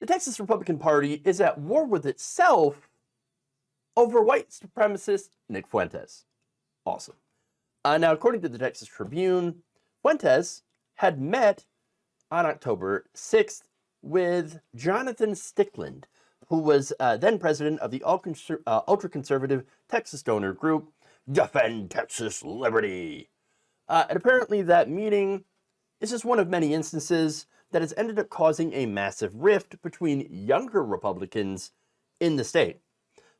The Texas Republican Party is at war with itself over white supremacist Nick Fuentes. Awesome. Now, according to the Texas Tribune, Fuentes had met on October 6th with Jonathan Stickland, who was then president of the ultra-conservative Texas donor group, Defend Texas Liberty. And apparently that meeting is just one of many instances that has ended up causing a massive rift between younger Republicans in the state.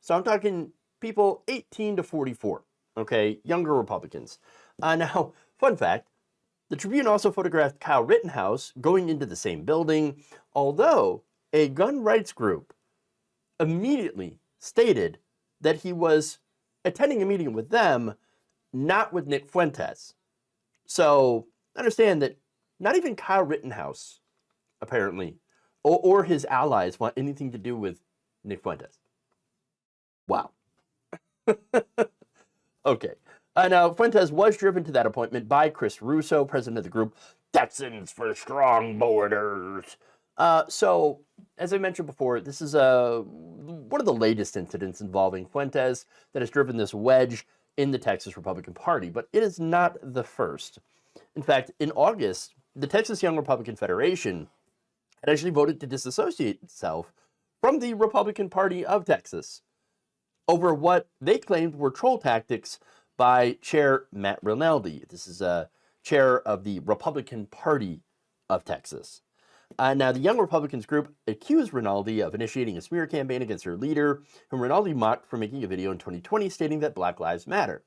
So I'm talking people 18 to 44, okay, younger Republicans. Now, fun fact, the Tribune also photographed Kyle Rittenhouse going into the same building, although a gun rights group immediately stated that he was attending a meeting with them, not with Nick Fuentes. So understand that not even Kyle Rittenhouse, apparently, or his allies want anything to do with Nick Fuentes. Wow. Okay. Now, Fuentes was driven to that appointment by Chris Russo, president of the group Texans for Strong Borders. So, as I mentioned before, this is one of the latest incidents involving Fuentes that has driven this wedge in the Texas Republican Party, but it is not the first. In fact, in August, the Texas Young Republican Federation had actually voted to disassociate itself from the Republican Party of Texas over what they claimed were troll tactics by Chair Matt Rinaldi. This is chair of the Republican Party of Texas. Now, the Young Republicans group accused Rinaldi of initiating a smear campaign against their leader, whom Rinaldi mocked for making a video in 2020 stating that Black Lives Matter.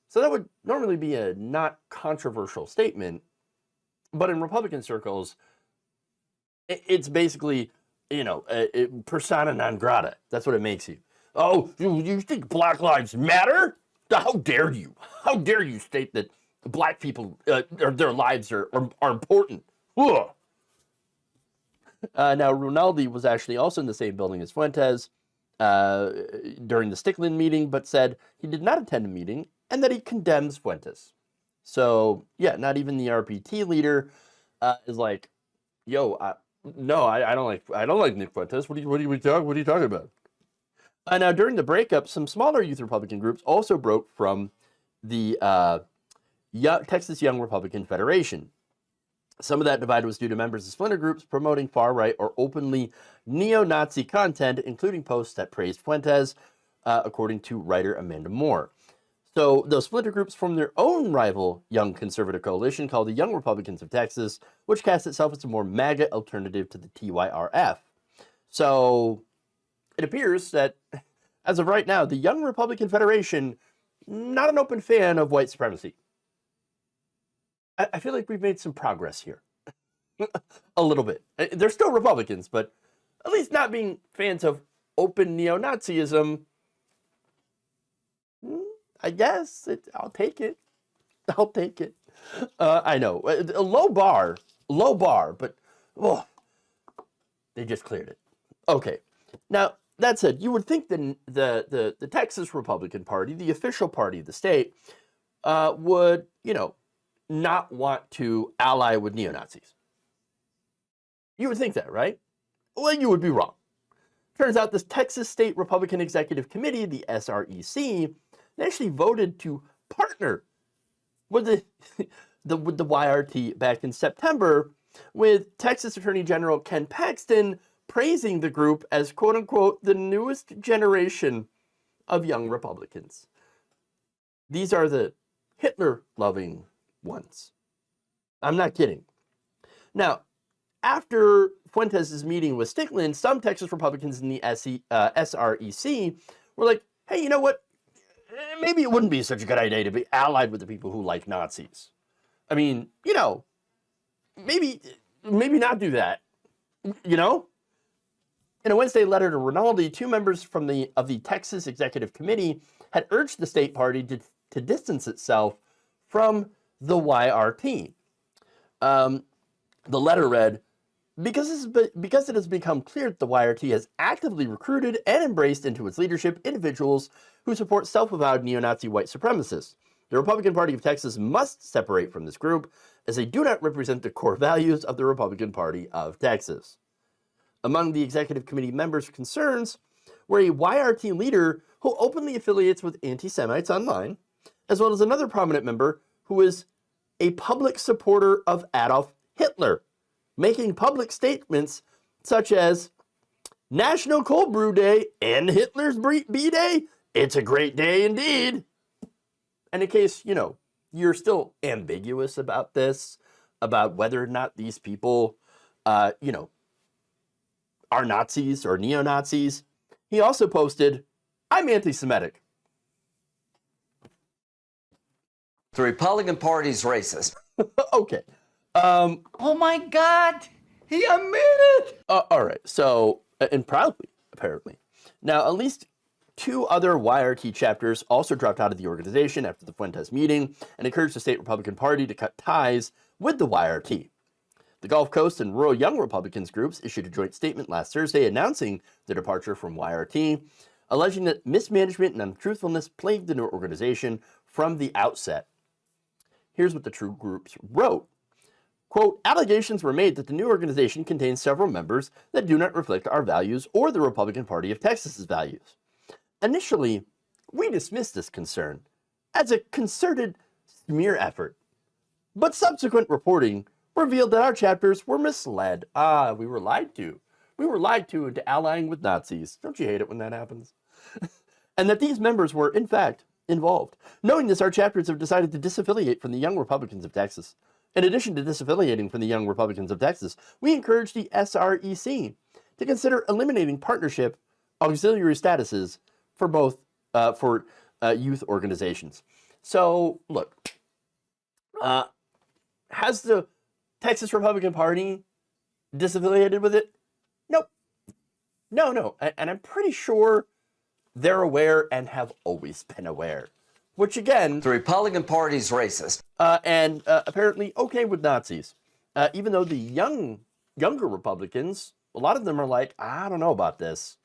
So that would normally be a not controversial statement, but in Republican circles, it's basically, persona non grata. That's what it makes you. Oh, you think Black Lives Matter? How dare you? How dare you state that black people, or their lives are important? Ugh. Now, Rinaldi was actually also in the same building as Fuentes during the Stickland meeting, but said he did not attend the meeting and that he condemns Fuentes. So, yeah, not even the RPT leader is like, yo, I don't like Nick Fuentes. What are you talking about? Now, during the breakup, some smaller youth Republican groups also broke from the Texas Young Republican Federation. Some of that divide was due to members of splinter groups promoting far-right or openly neo-Nazi content, including posts that praised Fuentes, according to writer Amanda Moore. So those splinter groups formed their own rival young conservative coalition called the Young Republicans of Texas, which cast itself as a more MAGA alternative to the TYRF. So it appears that, as of right now, the Young Republican Federation, not an open fan of white supremacy. I feel like we've made some progress here. A little bit. They're still Republicans, but at least not being fans of open neo-Nazism. I guess. I'll take it. I'll take it. I know. A low bar, but they just cleared it. Okay. Now, that said, you would think the Texas Republican Party, the official party of the state, would, not want to ally with neo-Nazis. You would think that, right? Well, you would be wrong. Turns out this Texas State Republican Executive Committee, the SREC, they actually voted to partner with the YRT back in September, with Texas Attorney General Ken Paxton praising the group as, quote-unquote, the newest generation of young Republicans. These are the Hitler-loving ones. I'm not kidding. Now, after Fuentes' meeting with Stickland, some Texas Republicans in the SREC were like, hey, you know what? Maybe it wouldn't be such a good idea to be allied with the people who like Nazis. I mean, maybe not do that, In a Wednesday letter to Rinaldi, two members of the Texas Executive Committee had urged the state party to distance itself from the YRT. The letter read, because it has become clear that the YRT has actively recruited and embraced into its leadership individuals who support self-avowed neo-Nazi white supremacists, the Republican Party of Texas must separate from this group as they do not represent the core values of the Republican Party of Texas. Among the executive committee members' concerns were a YRT leader who openly affiliates with anti-Semites online, as well as another prominent member who is a public supporter of Adolf Hitler, making public statements such as, National Cold Brew Day and Hitler's B-Day, it's a great day indeed. And in case, you're still ambiguous about this, about whether or not these people, are Nazis or neo-Nazis, he also posted, I'm anti-Semitic. The Republican Party's racist. Okay. Oh my God, he admitted. All right. So, and proudly, apparently. Now, at least 2 other YRT chapters also dropped out of the organization after the Fuentes meeting and encouraged the state Republican Party to cut ties with the YRT. The Gulf Coast and Rural Young Republicans groups issued a joint statement last Thursday announcing the departure from YRT, alleging that mismanagement and untruthfulness plagued the new organization from the outset. Here's what the two groups wrote. Quote, allegations were made that the new organization contains several members that do not reflect our values or the Republican Party of Texas's values. Initially, we dismissed this concern as a concerted smear effort, but subsequent reporting revealed that our chapters were misled. We were lied to. We were lied to into allying with Nazis. Don't you hate it when that happens? And that these members were, in fact, involved. Knowing this, our chapters have decided to disaffiliate from the Young Republicans of Texas. In addition to disaffiliating from the Young Republicans of Texas, we encourage the SREC to consider eliminating partnership auxiliary statuses for both youth organizations. So, look, has the Texas Republican Party disaffiliated with it? Nope. No. And I'm pretty sure they're aware and have always been aware. Which, again... The Republican Party's racist. And apparently okay with Nazis. Even though the younger Republicans, a lot of them are like, I don't know about this.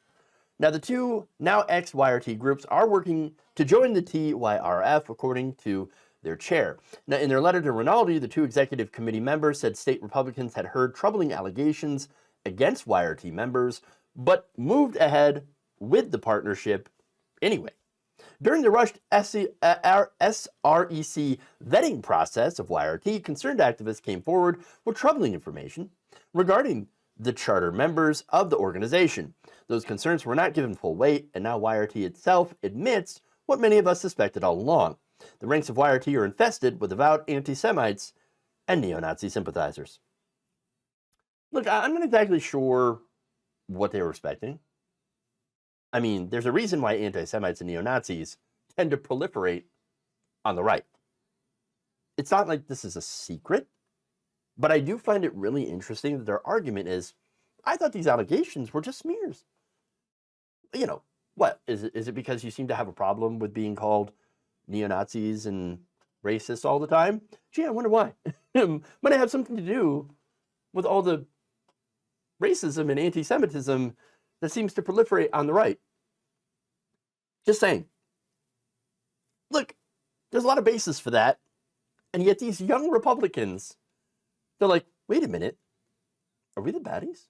Now, the 2 now ex-YRT groups are working to join the TYRF, according to their chair. Now, in their letter to Rinaldi, the 2 executive committee members said state Republicans had heard troubling allegations against YRT members, but moved ahead with the partnership anyway. During the rushed SREC vetting process of YRT, concerned activists came forward with troubling information regarding the charter members of the organization. Those concerns were not given full weight, and now YRT itself admits what many of us suspected all along. The ranks of YRT are infested with avowed anti-Semites and neo-Nazi sympathizers. Look, I'm not exactly sure what they were expecting. I mean, there's a reason why anti-Semites and neo-Nazis tend to proliferate on the right. It's not like this is a secret, but I do find it really interesting that their argument is, I thought these allegations were just smears. What? Is it because you seem to have a problem with being called neo-Nazis and racists all the time? Gee, I wonder why. Might have something to do with all the racism and anti-Semitism that seems to proliferate on the right. Just saying. Look, there's a lot of basis for that. And yet these young Republicans, they're like, wait a minute, are we the baddies?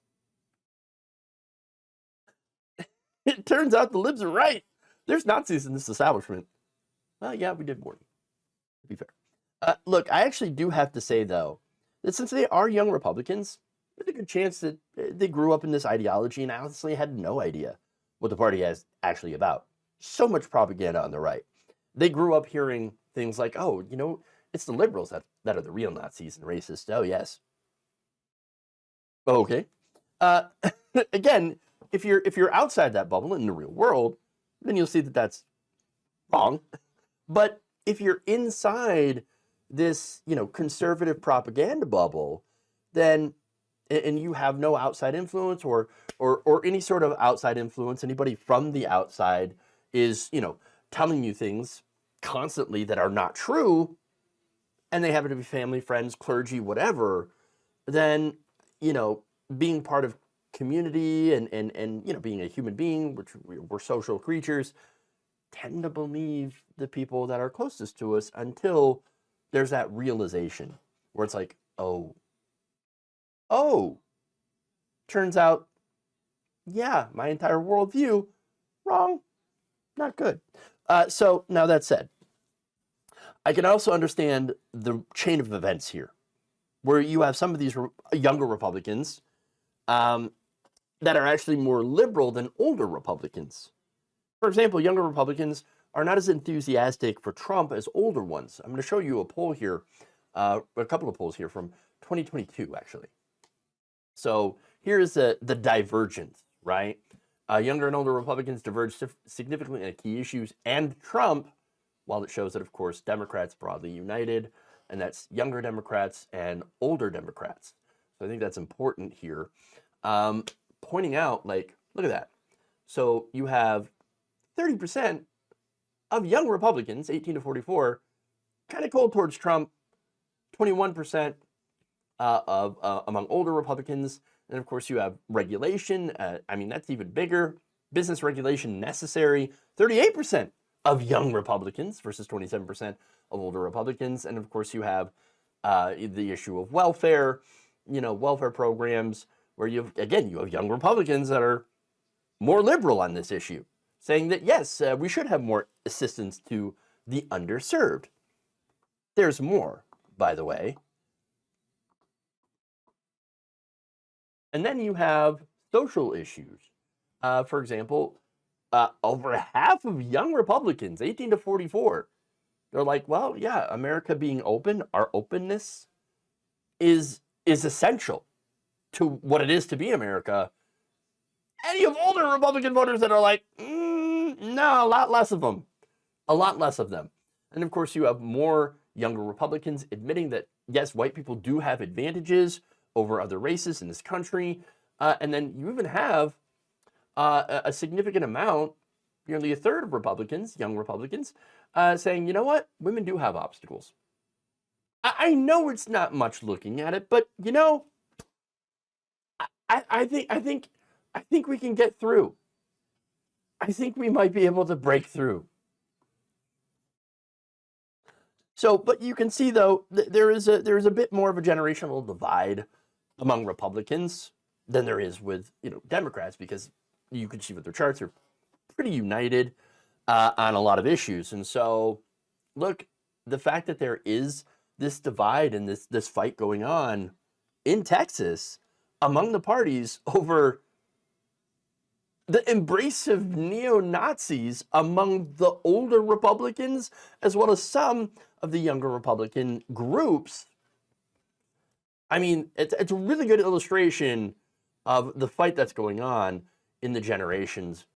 It turns out the libs are right. There's Nazis in this establishment. Well, yeah, we did warn you, to be fair. Look, I actually do have to say, though, that since they are young Republicans, there's a good chance that they grew up in this ideology and honestly had no idea what the party is actually about. So much propaganda on the right. They grew up hearing things like, oh, it's the liberals that are the real Nazis and racists. Oh, yes. Okay. Again, if you're outside that bubble in the real world, then you'll see that that's wrong. But if you're inside this, conservative propaganda bubble, then, and you have no outside influence or any sort of outside influence, anybody from the outside is, telling you things constantly that are not true, and they happen to be family, friends, clergy, whatever, then, being part of community and being a human being, which we're social creatures, tend to believe the people that are closest to us until there's that realization where it's like, oh, turns out yeah, my entire worldview, wrong, not good. So now that said, I can also understand the chain of events here, where you have some of these younger Republicans that are actually more liberal than older Republicans. For example, younger Republicans are not as enthusiastic for Trump as older ones. I'm going to show you a poll here, a couple of polls here from 2022, actually. So here's the divergence, right? Younger and older Republicans diverge significantly on key issues and Trump, while it shows that, of course, Democrats broadly united, and that's younger Democrats and older Democrats. So I think that's important here. Pointing out, like, look at that. So you have 30% of young Republicans, 18 to 44, kind of cold towards Trump, 21% among older Republicans. And of course, you have regulation. I mean, that's even bigger. Business regulation necessary, 38% of young Republicans versus 27% of older Republicans. And of course, you have the issue of welfare, welfare programs, where you have young Republicans that are more liberal on this issue, saying that, yes, we should have more assistance to the underserved. There's more, by the way. And then you have social issues. For example, over half of young Republicans, 18 to 44, they're like, well, yeah, America being open, our openness is essential to what it is to be America. And you have older Republican voters that are like, no, a lot less of them. A lot less of them. And of course, you have more younger Republicans admitting that, yes, white people do have advantages over other races in this country. And then you even have a significant amount, nearly a third of Republicans, young Republicans, saying, you know what, women do have obstacles. I know it's not much looking at it, but I think we can get through. I think we might be able to break through. So, but you can see though, there is a bit more of a generational divide among Republicans than there is with Democrats, because you can see with their charts are pretty united on a lot of issues. And so, look, the fact that there is this divide and this fight going on in Texas among the parties over the embrace of neo-Nazis among the older Republicans, as well as some of the younger Republican groups. I mean, it's a really good illustration of the fight that's going on in the generations